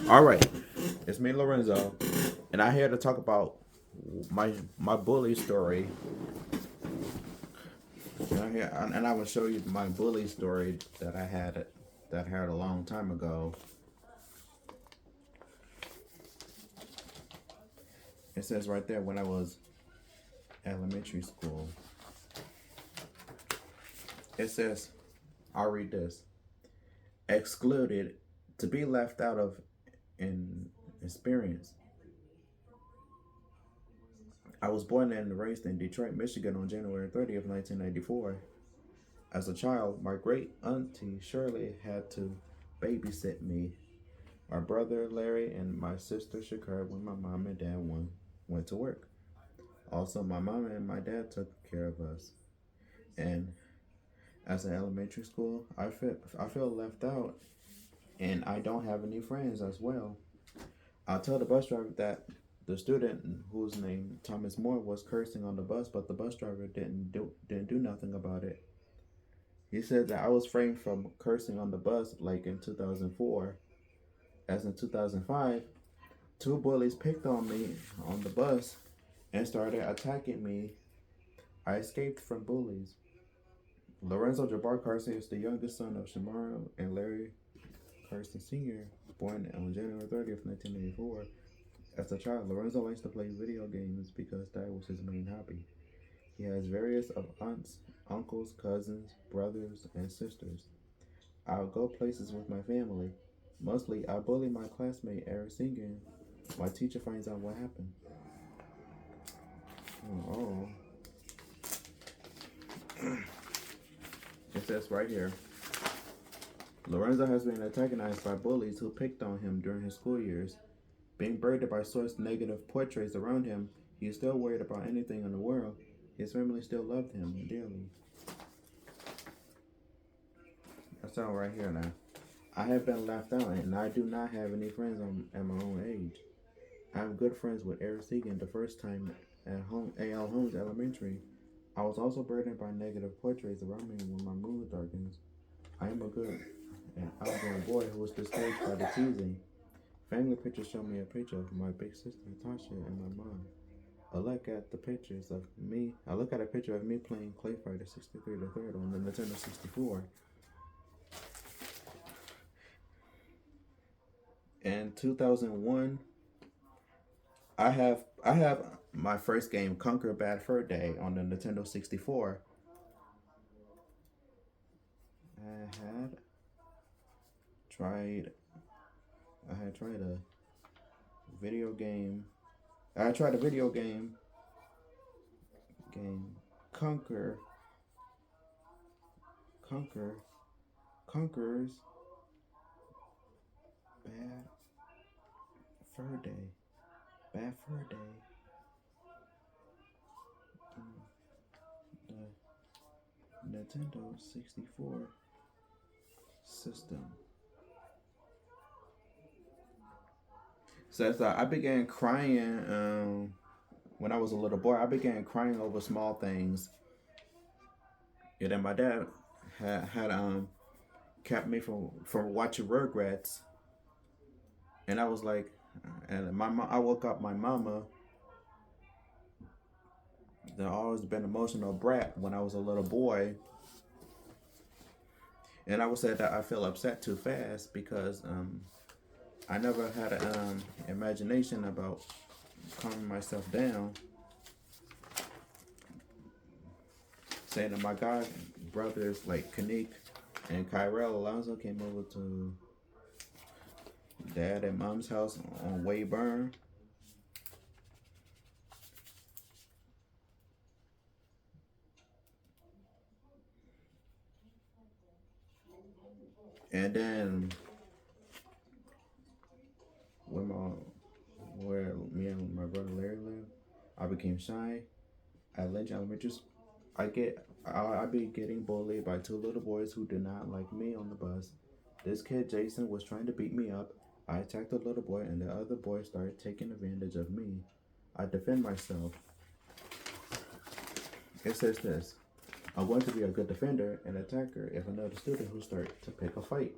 All right, it's me, Lorenzo, and I'm here to talk about my bully story. And I will show you my bully story that I had a long time ago. It says right there when I was elementary school. It says, I'll read this: excluded, to be left out of an experience. I was born and raised in Detroit, Michigan on January 30th, 1994. As a child, my great auntie Shirley had to babysit me, my brother Larry, and my sister Shakira when my mom and dad went to work. Also, my mom and my dad took care of us. And as an elementary school, I feel left out, and I don't have any friends as well. I told the bus driver that the student whose name Thomas Moore was cursing on the bus, but the bus driver didn't do nothing about it. He said that I was framed from cursing on the bus like in 2004. As in 2005, two bullies picked on me on the bus and started attacking me. I escaped from bullies. Lorenzo Jabbar Carson is the youngest son of Shamara and Larry Carson Sr., born on January 30th, 1984. As a child, Lorenzo likes to play video games because that was his main hobby. He has various of aunts, uncles, cousins, brothers, and sisters. I'll go places with my family. Mostly, I bully my classmate Eric Singen. My teacher finds out what happened. Oh, it says right here. Lorenzo has been antagonized by bullies who picked on him during his school years. Being burdened by such negative portraits around him, he is still worried about anything in the world. His family still loved him dearly. That's all right here now. I have been left out, and I do not have any friends at my own age. I am good friends with Eric Segan the first time at home, A.L. Holmes Elementary. I was also burdened by negative portraits around me when my mood darkens. I am a good and outgoing boy who was discouraged by the teasing. Family pictures show me a picture of my big sister Tasha and my mom. I look at a picture of me playing Clay Fighter 63 the third on the Nintendo 64. In 2001, I have my first game, Conquer Bad Fur Day, on the Nintendo 64. I had tried I had tried a video game. I tried a video game Conquer Conquer Conquerors Bad Fur Day. Bad Fur Day. The Nintendo 64 system. So I began crying when I was a little boy. I began crying over small things. And then my dad had kept me from watching Rugrats, and I was like, and I woke up my mama. That always been an emotional brat when I was a little boy, and I would say that I feel upset too fast because I never had an imagination about calming myself down. Saying that my god brothers like Kanik and Kyrell Alonso came over to dad and mom's house on Wayburn. And then when my where me and my brother Larry lived, I became shy at Lynch Elementary. I be getting bullied by two little boys who did not like me on the bus. This kid Jason was trying to beat me up. I attacked the little boy, and the other boy started taking advantage of me. I defend myself. It says this: I want to be a good defender and attacker if another student who start to pick a fight.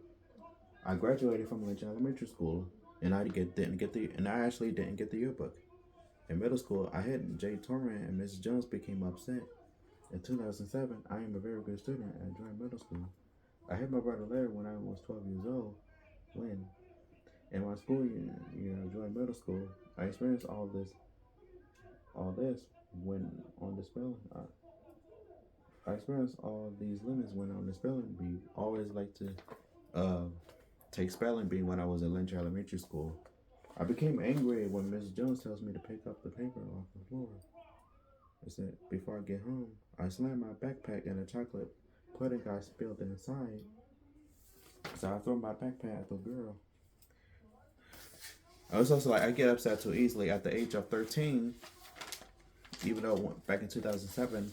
I graduated from Lynch Elementary School. and I actually didn't get the yearbook. In middle school, I had Jay Torrance and Mrs. Jones became upset. In 2007, I am a very good student at Joy Middle School. I had my brother Larry when I was 12 years old. When in my school year, Joy Middle School, I experienced all this when on the spelling. I experienced all these limits when on the spelling bee. Always like to uh, take spelling bee when I was in Lynch Elementary School. I became angry when Miss Jones tells me to pick up the paper off the floor. I said, before I get home, I slammed my backpack and the chocolate pudding got spilled inside. So I threw my backpack at the girl. I was also like, I get upset too easily at the age of 13, even though back in 2007,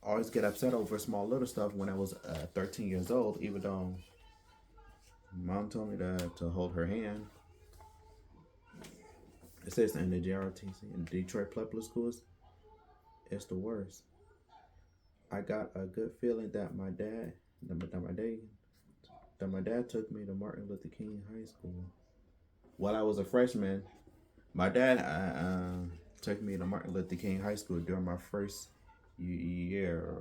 I always get upset over small little stuff when I was 13 years old, even though mom told me to hold her hand. It says in the JRTC, in Detroit Public Schools, it's the worst. I got a good feeling that my dad took me to Martin Luther King High School. While I was a freshman, my dad took me to Martin Luther King High School during my first year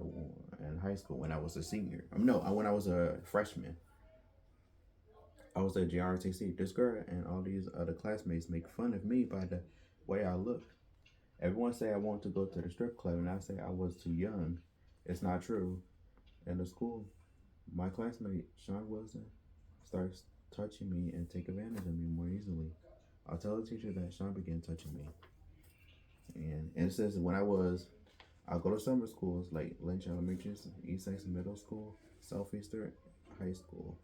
in high school when I was a senior. No, when I was a freshman. I was at GRTC. This girl and all these other classmates make fun of me by the way I look. Everyone say I want to go to the strip club, and I say I was too young. It's not true. In the school, my classmate Sean Wilson starts touching me and take advantage of me more easily. I'll tell the teacher that Sean began touching me. And it says I'll go to summer schools like Lynch Elementary, East Saxon Middle School, Southeastern High School.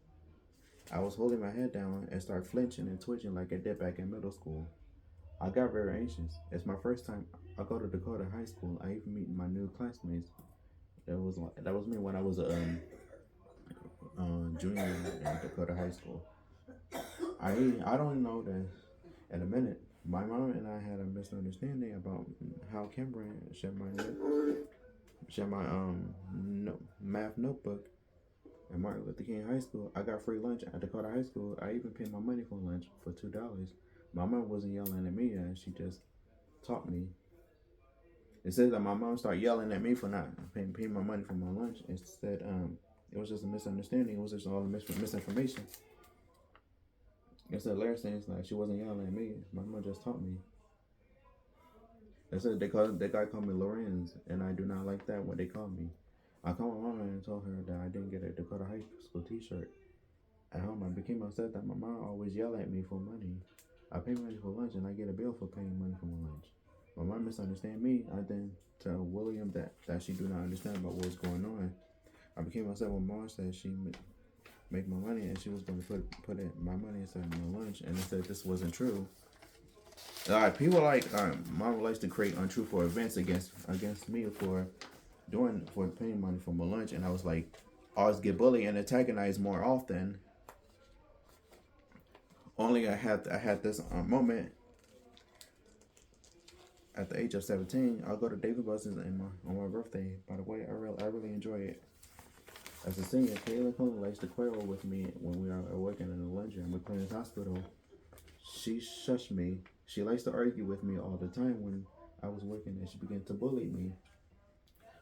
I was holding my head down and started flinching and twitching like I did back in middle school. I got very anxious. It's my first time I go to Dakota High School. I even meet my new classmates. That was me when I was a junior in Dakota High School. I don't know that in a minute. My mom and I had a misunderstanding about how Cameron shared my math notebook at Martin Luther King High School. I got free lunch at Dakota High School. I even paid my money for lunch for $2. My mom wasn't yelling at me, and she just taught me. It says that my mom started yelling at me for not paying my money for my lunch. Instead, it was just a misunderstanding. It was just all misinformation. Instead, Larry saying like she wasn't yelling at me. My mom just taught me. They said that guy called me Lorenz, and I do not like that what they call me. I called my mom and told her that I didn't get a Dakota High School T-shirt. At home, I became upset that my mom always yelled at me for money. I pay money for lunch, and I get a bill for paying money for my lunch. My mom misunderstand me. I then tell William that she do not understand about what's going on. I became upset when mom said she make my money and she was going to put my money inside my lunch, and they said this wasn't true. People like mom likes to create untruthful events against me for paying money for my lunch, and I was like, I always get bullied and antagonized more often. Only I had this moment at the age of 17. I'll go to David Buster's on my birthday. By the way, I really enjoy it. As a senior, Kayla Coleman likes to quarrel with me when we are working in the lunchroom at McLean's Hospital. She shushed me. She likes to argue with me all the time when I was working, and she began to bully me.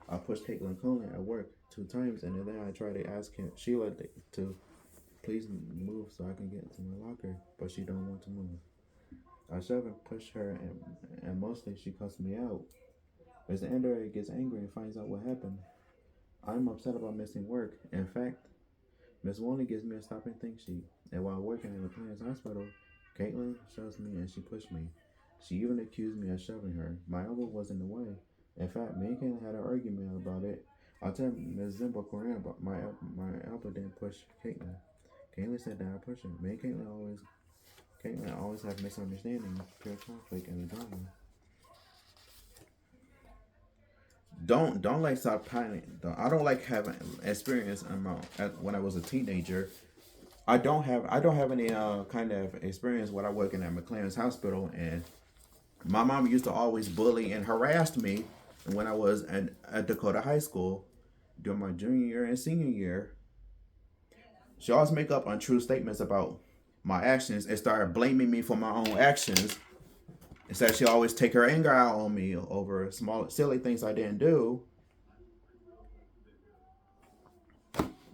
I pushed Caitlin Coleman at work 2 times, and then I tried to ask Sheila to please move so I can get into my locker, but she don't want to move. I shove and push her, and mostly she cussed me out. As Andrea gets angry and finds out what happened, I'm upset about missing work. In fact, Miss Wonley gives me a stop and think sheet, and while working in the McLean's Hospital, Caitlin shoves me and she pushed me. She even accused me of shoving her. My elbow was in the way. In fact, me and Caitlin had an argument about it. I'll tell Ms. Zimbo Coran about my elbow didn't push Caitlin. Caitlin said that I pushed her. Me and Caitlin always have misunderstandings, pure conflict, and drama. Don't like stop pining. I don't like having experience when I was a teenager. I don't have any kind of experience when I working at McLean's Hospital, and my mom used to always bully and harass me when I was at Dakota High School during my junior year and senior year. She always make up untrue statements about my actions and started blaming me for my own actions. Instead, she always take her anger out on me over small, silly things I didn't do.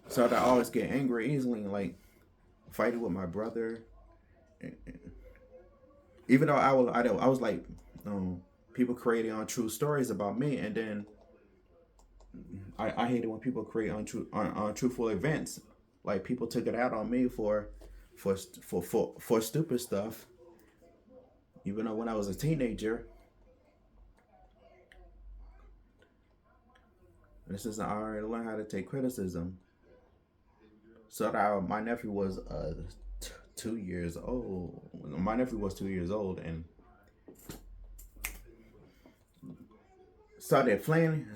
So I always get angry easily, like fighting with my brother. Even though I was like, people creating untrue stories about me, and then I hate it when people create untruthful events. Like people took it out on me for stupid stuff. Even though when I was a teenager, this is I already learned how to take criticism. So that my nephew was 2 years old. My nephew was 2 years old and started playing.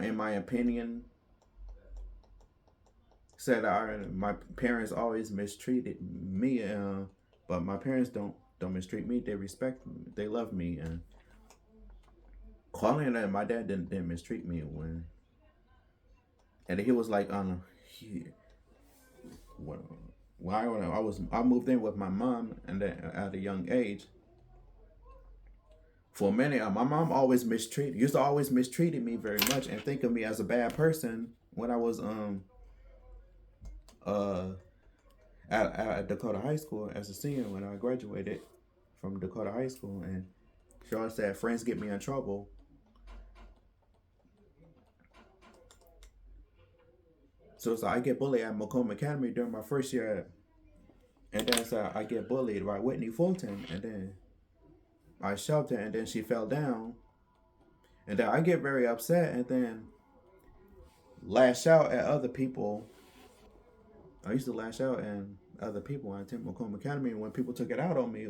In my opinion, said my parents always mistreated me. But my parents don't mistreat me. They respect me. They love me. And calling that my dad didn't mistreat me when. And he was like, he, when I moved in with my mom and then at a young age. For a minute, my mom used to always mistreated me very much and think of me as a bad person when I was uh at Dakota High School as a senior when I graduated from Dakota High School, and she always said friends get me in trouble. So I get bullied at Macomb Academy during my first year, and then so I get bullied by Whitney Fulton, and then I shoved her, and then she fell down, and then I get very upset, and then lash out at other people. I used to lash out at other people at Macomb Academy when people took it out on me,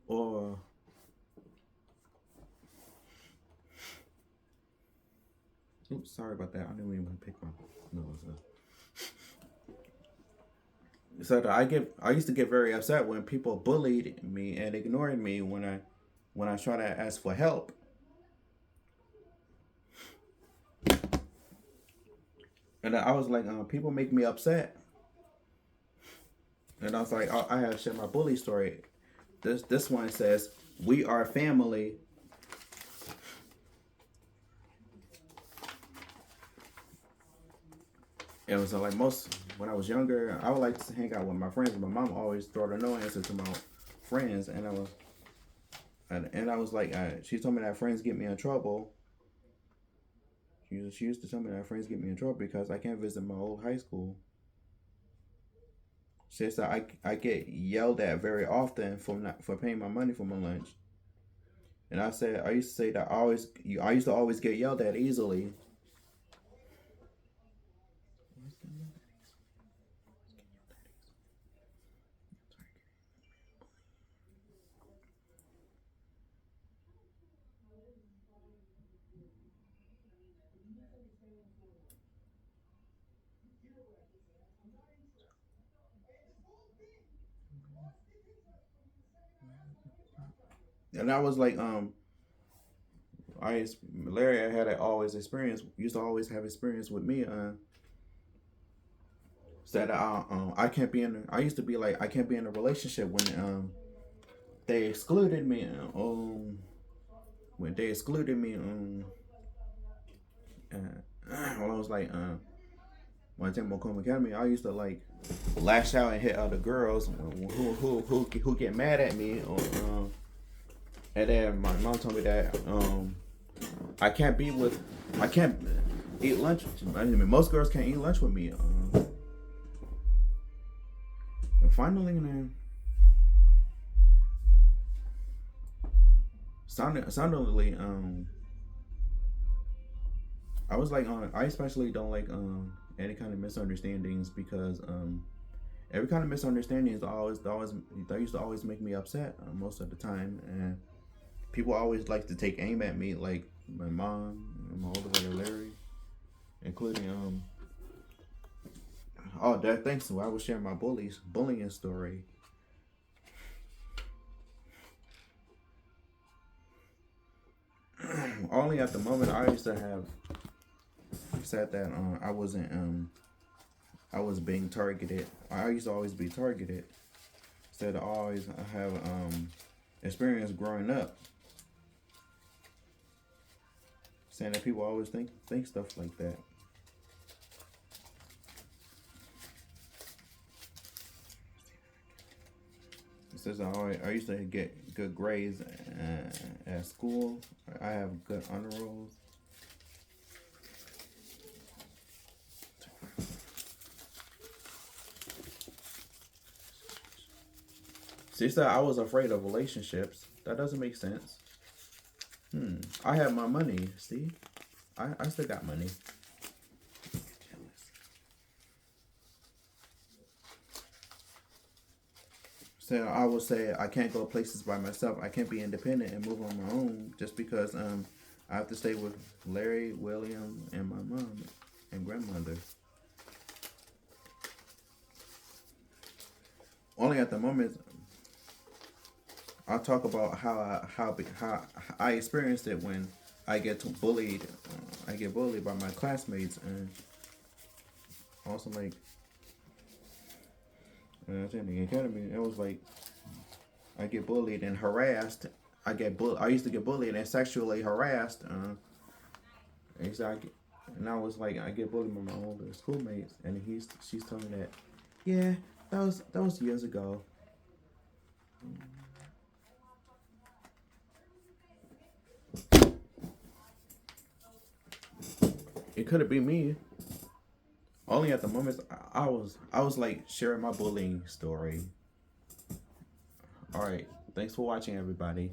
or oops, sorry about that. I didn't even pick my nose up. So I used to get very upset when people bullied me and ignored me when I try to ask for help. And I was like, people make me upset. And I was like, I have to share my bully story. This one says, "We are family." It was like when I was younger, I would like to hang out with my friends. My mom always throw no answer to my friends, and I was like, she told me that friends get me in trouble. She used to tell me that friends get me in trouble because I can't visit my old high school. She said I get yelled at very often for paying my money for my lunch. And I said I used to say that I used to always get yelled at easily. And I was like, Larry had always experience, used to always have experience with me. Said I can't be in. I used to be like I can't be in a relationship they excluded me. When they excluded me. When I was like when I went to Macomb Academy, I used to like lash out and hit other girls who get mad at me. And then my mom told me that I can't eat lunch. I mean, most girls can't eat lunch with me. And finally, soundly, I was like, I especially don't like any kind of misunderstandings because every kind of misunderstanding is they used to always make me upset most of the time, and people always like to take aim at me, like my mom and my older brother Larry, including that thanks to I was sharing my bullying story. Only at the moment I used to have said that I was being targeted. I used to always be targeted. Said I always have experience growing up. Saying that people always think stuff like that. It says I used to get good grades at school. I have good honor rolls. She said I was afraid of relationships. That doesn't make sense. I have my money. See, I still got money. So I would say I can't go places by myself. I can't be independent and move on my own just because I have to stay with Larry, William, and my mom and grandmother. Only at the moment I'll talk about how I experienced it when I get bullied. I get bullied by my classmates, and also like in the academy, it was like I get bullied and harassed. I used to get bullied and sexually harassed. Exactly. And I was like, I get bullied by my older schoolmates, and she's telling me that, yeah, that was years ago. It could have been me. Only at the moment I was like sharing my bullying story. All right, thanks for watching, everybody.